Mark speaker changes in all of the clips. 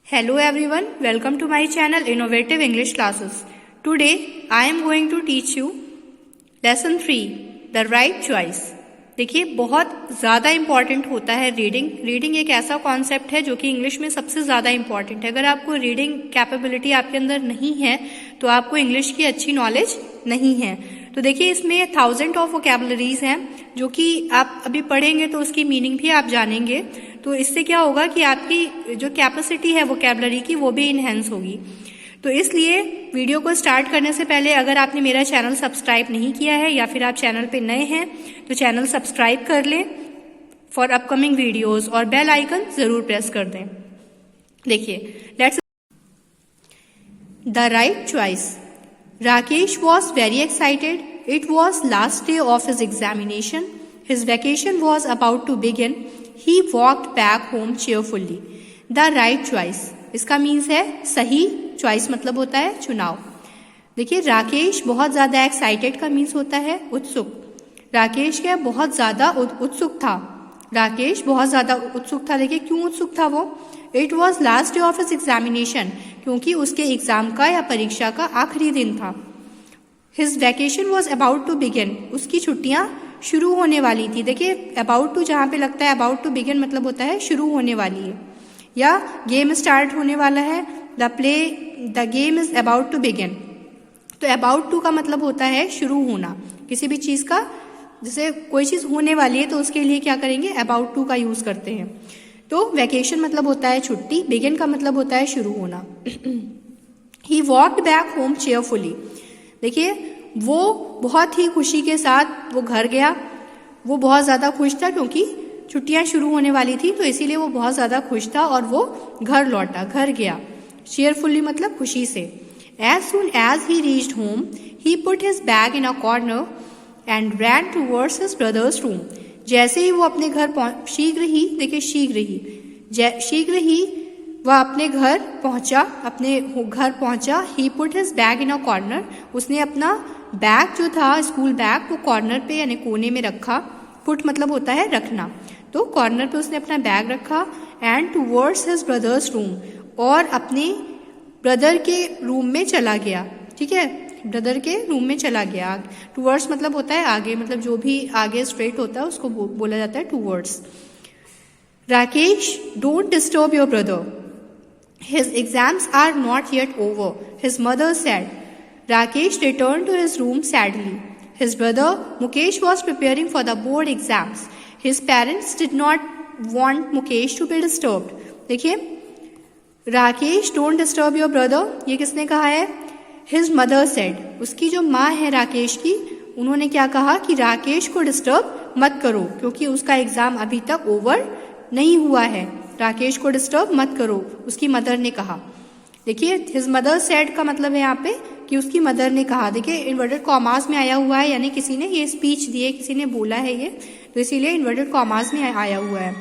Speaker 1: Hello everyone, welcome to my channel Innovative English Classes. Today I am going to teach you Lesson 3 The Right Choice. देखिए बहुत ज़्यादा important होता है reading एक ऐसा concept है जो कि इंग्लिश में सबसे ज़्यादा इम्पॉर्टेंट है। अगर आपको रीडिंग कैपेबिलिटी आपके अंदर नहीं है तो आपको इंग्लिश की अच्छी नॉलेज नहीं है। तो देखिए इसमें 1000 ऑफ वोकैबुलरीज हैं जो कि आप अभी पढ़ेंगे तो उसकी मीनिंग भी आप जानेंगे। तो इससे क्या होगा कि आपकी जो कैपेसिटी है वोकैबुलरी की वो भी इन्हेंस होगी। तो इसलिए वीडियो को स्टार्ट करने से पहले अगर आपने मेरा चैनल सब्सक्राइब नहीं किया है या फिर आप चैनल पे नए हैं तो चैनल सब्सक्राइब कर लें फॉर अपकमिंग वीडियोस और बेल आइकन जरूर प्रेस कर दें। देखिए let's the right choice. Rakesh was very excited. It was last day of his examination. His vacation was about to begin. He walked back home cheerfully. The right choice इसका means है सही, choice मतलब होता है चुनाव। देखिए राकेश बहुत ज्यादा एक्साइटेड का मीन्स होता है उत्सुक। राकेश क्या बहुत ज्यादा उत्सुक था। राकेश बहुत ज्यादा उत्सुक था। देखिए क्यों उत्सुक था वो? It was last day of his examination, क्योंकि उसके एग्जाम का या परीक्षा का आखिरी दिन था। His vacation was about to begin, उसकी छुट्टियां शुरू होने वाली थी। देखिए अबाउट टू जहां पे लगता है अबाउट टू बिगिन मतलब होता है शुरू होने वाली है या गेम स्टार्ट होने वाला है। The game is about to begin. तो अबाउट टू का मतलब होता है शुरू होना किसी भी चीज का। जैसे कोई चीज होने वाली है तो उसके लिए क्या करेंगे? अबाउट टू का यूज करते हैं। तो वैकेशन मतलब होता है छुट्टी, बिगिन का मतलब होता है शुरू होना। ही वॉक्ड बैक होम cheerfully. देखिए वो बहुत ही खुशी के साथ वो घर गया। वो बहुत ज्यादा खुश था क्योंकि छुट्टियां शुरू होने वाली थी, तो इसीलिए वो बहुत ज्यादा खुश था और वो घर लौटा, घर गया। cheerfully मतलब खुशी से। As soon as he reached home, he put his bag in a corner and ran towards his brother's room. जैसे ही वो अपने घर शीघ्र ही वह अपने घर पहुंचा। He put his bag in a corner. उसने अपना बैग जो था स्कूल बैग वो कॉर्नर पे यानी कोने में रखा। पुट मतलब होता है रखना, तो कॉर्नर पे उसने अपना बैग रखा। And towards his brothers room, और अपने ब्रदर के रूम में चला गया। ठीक है, ब्रदर के रूम में चला गया। टूवर्ड्स मतलब होता है आगे, मतलब जो भी आगे स्ट्रेट होता है उसको बोला जाता है towards. Rakesh don't disturb your brother, his exams are not yet over, his mother said. Rakesh returned to his room sadly. His brother Mukesh was preparing for the board exams. His parents did not want Mukesh to be disturbed. देखिए Rakesh don't disturb your brother, ये किसने कहा है? His mother said. उसकी जो माँ है राकेश की, उन्होंने क्या कहा कि राकेश को डिस्टर्ब मत करो क्योंकि उसका एग्जाम अभी तक ओवर नहीं हुआ है। राकेश को डिस्टर्ब मत करो, उसकी मदर ने कहा। देखिए हिज मदर सेड का मतलब है यहाँ पे कि उसकी मदर ने कहा। देखिए इन्वर्टेड कॉमास में आया हुआ है, यानी किसी ने ये स्पीच दी है, किसी ने बोला है ये, तो इसीलिए इन्वर्टेड कॉमास में आया हुआ है।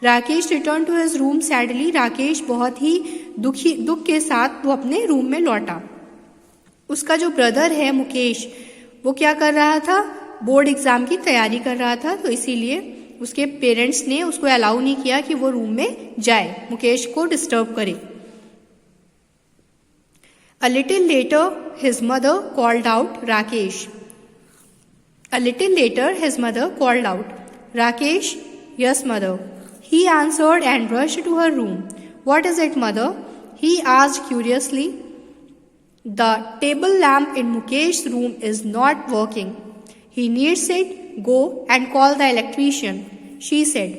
Speaker 1: Rakesh return to his room sadly, Rakesh बहुत ही दुख के साथ वो अपने रूम में लौटा। उसका जो ब्रदर है मुकेश, वो क्या कर रहा था? बोर्ड एग्जाम की तैयारी कर रहा था, तो इसीलिए उसके पेरेंट्स ने उसको अलाउ नहीं किया कि वो रूम में जाए, मुकेश को डिस्टर्ब करे। A little later, his mother called out, Rakesh. A little later, his mother called out, Rakesh, yes, mother. He answered and rushed to her room. What is it, mother? He asked curiously. The table lamp in Mukesh's room is not working. He needs it. Go and call the electrician, she said.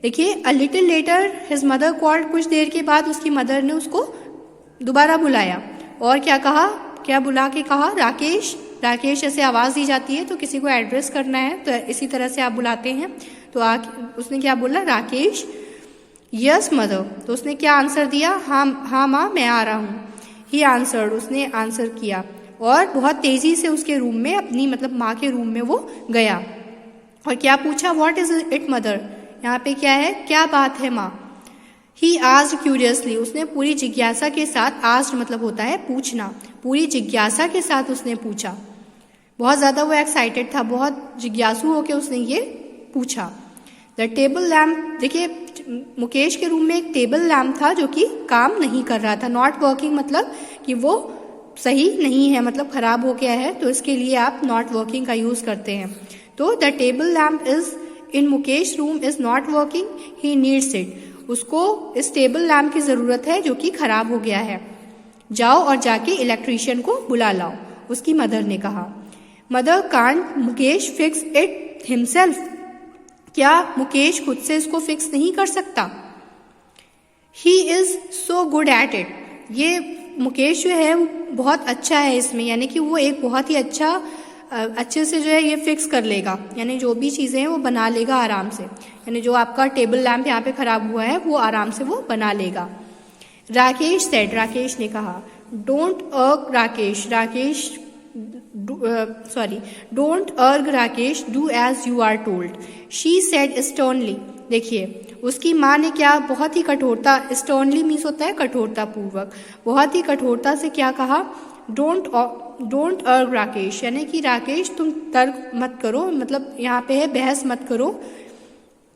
Speaker 1: देखिए, a little later, his mother called. कुछ देर के बाद उसकी mother ने उसको दोबारा बुलाया और क्या कहा? क्या बुला के कहा? राकेश। राकेश ऐसे आवाज दी जाती है तो किसी को एड्रेस करना है तो इसी तरह से आप बुलाते हैं। तो उसने क्या बोला? राकेश। यस मदर, तो उसने क्या आंसर दिया? हाँ माँ मैं आ रहा हूँ। ही आंसर्ड, उसने आंसर किया और बहुत तेजी से उसके रूम में, अपनी मतलब माँ के रूम में वो गया और क्या पूछा? What is it mother? यहाँ पे क्या है? क्या बात है माँ? ही आस्क्ड क्यूरियसली, उसने पूरी जिज्ञासा के साथ, आस्क्ड मतलब होता है पूछना, पूरी जिज्ञासा के साथ उसने पूछा। बहुत ज्यादा वो एक्साइटेड था, बहुत जिज्ञासु होकर उसने ये पूछा। द टेबल लैम्प, देखिए मुकेश के रूम में एक टेबल लैम्प था जो कि काम नहीं कर रहा था। नॉट वर्किंग मतलब कि वो सही नहीं है, मतलब खराब हो गया है, तो इसके लिए आप नॉट वर्किंग का यूज करते हैं। तो the table lamp is in Mukesh room is not working, he needs it. उसको इस टेबल लैम्प की जरूरत है जो कि खराब हो गया है। जाओ और जाके इलेक्ट्रीशियन को बुला लाओ, उसकी मदर ने कहा। Mother can't Mukesh fix it himself, क्या मुकेश खुद से इसको फिक्स नहीं कर सकता? He is so good at it, ये मुकेश जो है वो बहुत अच्छा है इसमें, यानी कि वो एक बहुत ही अच्छे से जो है ये फिक्स कर लेगा, यानी जो भी चीजें हैं वो बना लेगा आराम से, यानी जो आपका टेबल लैम्प यहाँ पे खराब हुआ है वो आराम से वो बना लेगा। राकेश सेड, राकेश ने कहा। Don't argue Rakesh, don't argue Rakesh, do as you are told, she said sternly. देखिए उसकी माँ ने क्या बहुत ही कठोरता, स्टर्नली मीन्स होता है कठोरता पूर्वक, बहुत ही कठोरता से क्या कहा, डोंट अर्ग राकेश, यानी कि राकेश तुम तर्क मत करो, मतलब यहाँ पे है बहस मत करो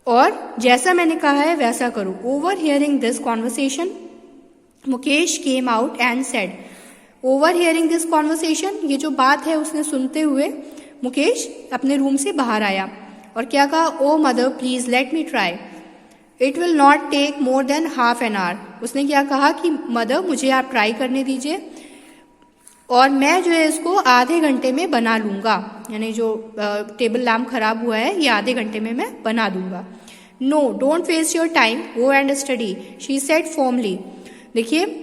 Speaker 1: और जैसा मैंने कहा है वैसा करो। Over hearing this conversation Mukesh came out and said, over hearing this conversation, ये जो बात है उसने सुनते हुए मुकेश अपने रूम से बाहर आया और क्या कहा, oh mother please let me try, it will not take more than half an hour. उसने क्या कहा कि मदर मुझे आप ट्राई करने दीजिए और मैं जो है इसको आधे घंटे में बना लूंगा, यानी जो टेबल लैम्प खराब हुआ है ये आधे घंटे में मैं बना दूंगा। No don't waste your time, go and study, she said formally. देखिए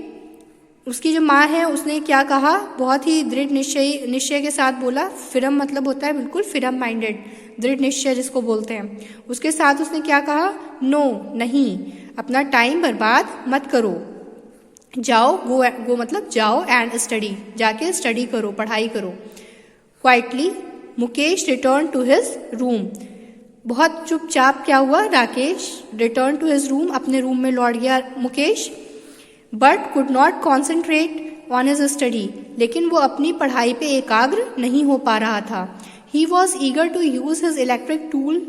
Speaker 1: उसकी जो माँ है उसने क्या कहा, बहुत ही दृढ़ निश्चय के साथ बोला। फिरम मतलब होता है बिल्कुल फिरम माइंडेड, दृढ़ निश्चय जिसको बोलते हैं, उसके साथ उसने क्या कहा, नो नहीं, अपना टाइम बर्बाद मत करो, जाओ, गो मतलब जाओ एंड स्टडी, जाके स्टडी करो, पढ़ाई करो। Quietly Mukesh return to his room, बहुत चुपचाप क्या हुआ, Rakesh return to his room, अपने रूम में लौट गया Mukesh. But could not concentrate on his study, लेकिन वो अपनी पढ़ाई पे एकाग्र नहीं हो पा रहा था। He was eager to use his electric tool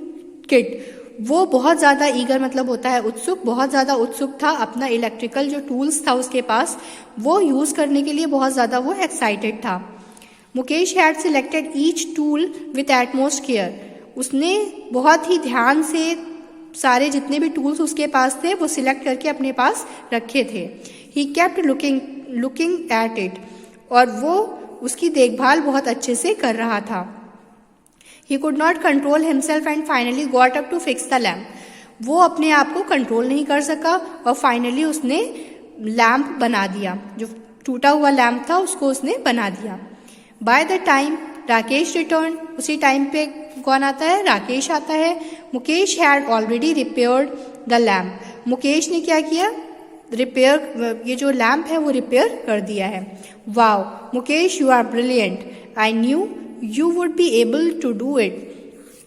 Speaker 1: kit, वो बहुत ज्यादा ईगर मतलब होता है उत्सुक, बहुत ज्यादा उत्सुक था, अपना इलेक्ट्रिकल जो टूल्स था उसके पास वो यूज करने के लिए बहुत ज्यादा वो एक्साइटेड था। Mukesh had selected each tool with utmost care, उसने बहुत ही ध्यान से सारे जितने भी टूल्स उसके पास थे वो सिलेक्ट करके अपने पास रखे थे। He kept looking at it, और वो उसकी देखभाल बहुत अच्छे से कर रहा था। He could not control himself and finally got up to fix the lamp, वो अपने आप को कंट्रोल नहीं कर सका और फाइनली उसने लैम्प बना दिया, जो टूटा हुआ लैम्प था उसको उसने बना दिया। By the time Rakesh return, उसी टाइम पे कौन आता है, राकेश आता है। Mukesh had already repaired the lamp, Mukesh ने क्या किया, रिपेयर, ये जो लैम्प है वो रिपेयर कर दिया है। Wow Mukesh you are brilliant, I knew you would be able to do it,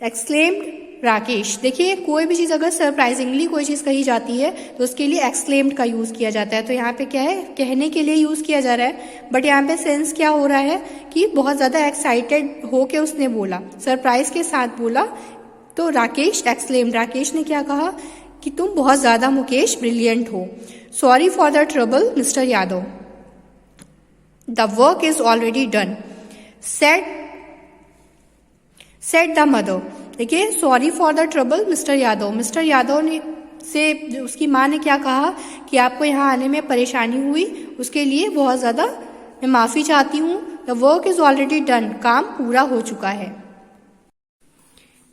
Speaker 1: exclaimed Rakesh. देखिए कोई भी चीज अगर सरप्राइजिंगली कोई चीज कही जाती है तो उसके लिए एक्सक्लेम्ड का यूज किया जाता है, तो यहाँ पे क्या है, कहने के लिए यूज किया जा रहा है, बट यहाँ पे सेंस क्या हो रहा है कि बहुत ज्यादा एक्साइटेड होके उसने बोला, सरप्राइज के साथ बोला। तो राकेश एक्सक्लेम्ड, राकेश ने क्या कहा कि तुम बहुत ज्यादा मुकेश ब्रिलियंट हो। Sorry for the trouble mister Yadav, the work is already done, said the mother. देखिए sorry for the trouble mister Yadav, mister Yadav ने से उसकी माँ ने क्या कहा कि आपको यहाँ आने में परेशानी हुई, उसके लिए बहुत ज्यादा मैं माफी चाहती हूँ। The work is already done, काम पूरा हो चुका है।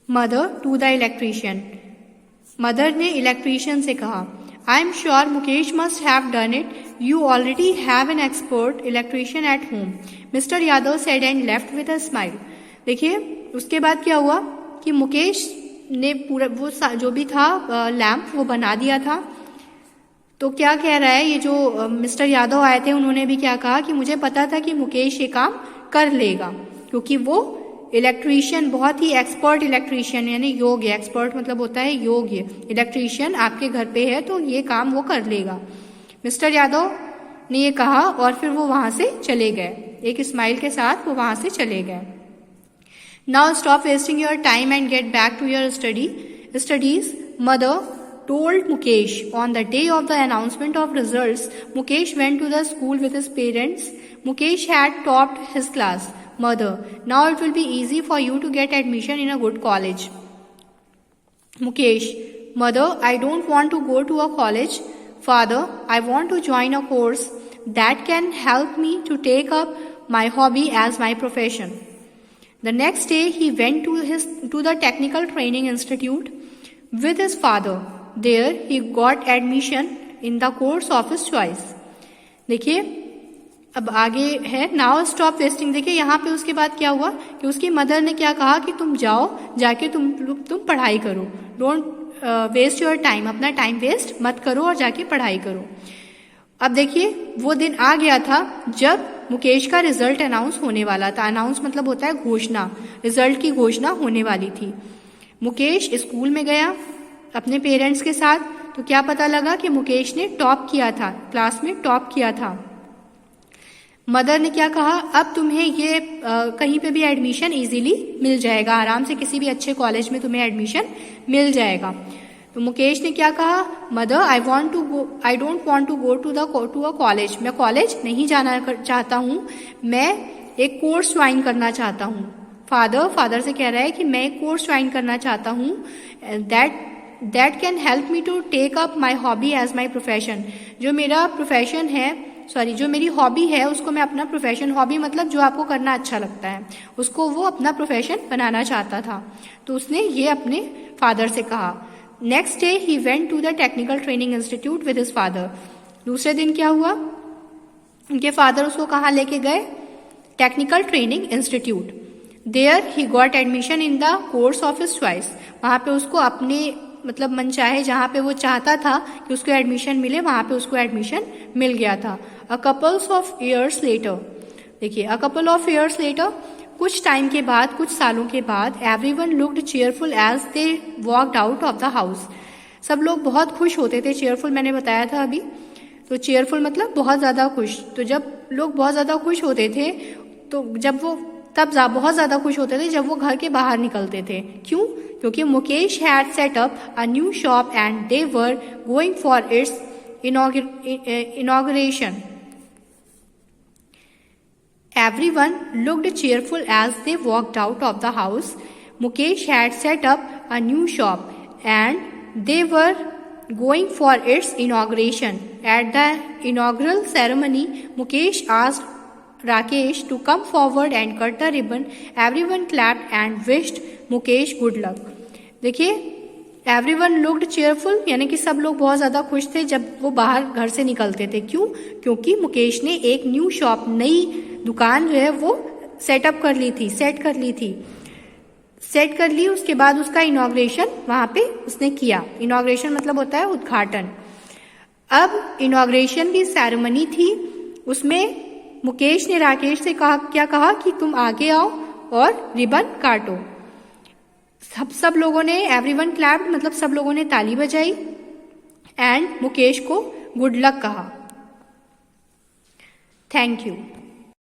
Speaker 1: Mother to the electrician, mother ने इलेक्ट्रीशियन से कहा, I am sure Mukesh must have done it, you already have an expert electrician at home, mister Yadav said and left with a smile. देखिए उसके बाद क्या हुआ कि मुकेश ने पूरा वो जो भी था लैम्प वो बना दिया था। तो क्या कह रहा है, ये जो मिस्टर यादव आए थे उन्होंने भी क्या कहा कि मुझे पता था कि मुकेश ये काम कर लेगा, क्योंकि वो इलेक्ट्रीशियन, बहुत ही एक्सपर्ट इलेक्ट्रीशियन, यानी योग्य, एक्सपर्ट मतलब होता है योग्य इलेक्ट्रीशियन आपके घर पे है तो ये काम वो कर लेगा। मिस्टर यादव ने ये कहा और फिर वो वहां से चले गए, एक स्माइल के साथ वो वहां से चले गए। Now stop wasting your time and get back to your studies. Mother told Mukesh. On the day of the announcement of results, Mukesh went to the school with his parents. Mukesh had topped his class. Mother, now it will be easy for you to get admission in a good college. Mukesh, Mother, I don't want to go to a college. Father, I want to join a course that can help me to take up my hobby as my profession. The next day he went to the Technical Training Institute with his father. There he got admission in the course of his choice. देखिए अब आगे है now stop wasting. देखिए यहाँ पे उसके बाद क्या हुआ कि उसकी मदर ने क्या कहा कि तुम जाओ, जाके तुम पढ़ाई करो. डोंट वेस्ट योर टाइम, अपना टाइम वेस्ट मत करो और जाके पढ़ाई करो. अब देखिए वो दिन आ गया था जब मुकेश का रिजल्ट अनाउंस होने वाला था. अनाउंस मतलब होता है घोषणा. रिजल्ट की घोषणा होने वाली थी. मुकेश स्कूल में गया अपने पेरेंट्स के साथ. तो क्या पता लगा कि मुकेश ने टॉप किया था, क्लास में टॉप किया था. मदर ने क्या कहा, अब तुम्हें ये कहीं पे भी एडमिशन इजीली मिल जाएगा, आराम से किसी भी अच्छे कॉलेज में तुम्हें एडमिशन मिल जाएगा. तो मुकेश ने क्या कहा, mother I don't want to go to a college. मैं कॉलेज नहीं जाना चाहता हूँ, मैं एक कोर्स ज्वाइन करना चाहता हूँ. फादर से कह रहा है कि मैं एक कोर्स ज्वाइन करना चाहता हूँ that can help me to take up my hobby as my profession. जो मेरा प्रोफेशन है, जो मेरी हॉबी है उसको मैं अपना प्रोफेशन, हॉबी मतलब जो आपको करना अच्छा लगता है, उसको वो अपना प्रोफेशन बनाना चाहता था. तो उसने ये अपने फादर से कहा. Next day he went to the technical training institute with his father. दूसरे दिन क्या हुआ, उनके फादर उसको कहाँ लेके गए, technical training institute. There he got admission in the course of his choice. वहां पे उसको अपने मतलब मन चाहे जहां पे वो चाहता था कि उसको एडमिशन मिले, वहां पे उसको एडमिशन मिल गया था. A couples of years later. देखिए a couple of years later, कुछ टाइम के बाद, कुछ सालों के बाद, everyone looked cheerful as they walked out of the house. सब लोग बहुत खुश होते थे. चीयरफुल मैंने बताया था अभी. तो चीयरफुल मतलब बहुत ज्यादा खुश. तो जब लोग बहुत ज्यादा खुश होते थे तो बहुत ज्यादा खुश होते थे जब वो घर के बाहर निकलते थे. क्यों? क्योंकि Mukesh had set up a new shop and they were going for its inauguration. Everyone looked cheerful as they walked out of the house. Mukesh had set up a new shop and they were going for its inauguration. At the inaugural ceremony, Mukesh asked Rakesh to come forward and cut the ribbon. Everyone clapped and wished Mukesh good luck. देखिए everyone looked cheerful यानी कि सब लोग बहुत ज्यादा खुश थे जब वो बाहर घर से निकलते थे. क्यों? क्योंकि मुकेश ने एक न्यू शॉप, नई दुकान जो है वो सेट कर ली. उसके बाद उसका इनॉग्रेशन वहां पे उसने किया. इनॉग्रेशन मतलब होता है उद्घाटन. अब इनॉग्रेशन की सेरेमनी थी, उसमें मुकेश ने राकेश से क्या कहा कि तुम आगे आओ और रिबन काटो. सब लोगों ने, एवरीवन क्लैप्ड मतलब सब लोगों ने ताली बजाई एंड मुकेश को गुड लक कहा. Thank you.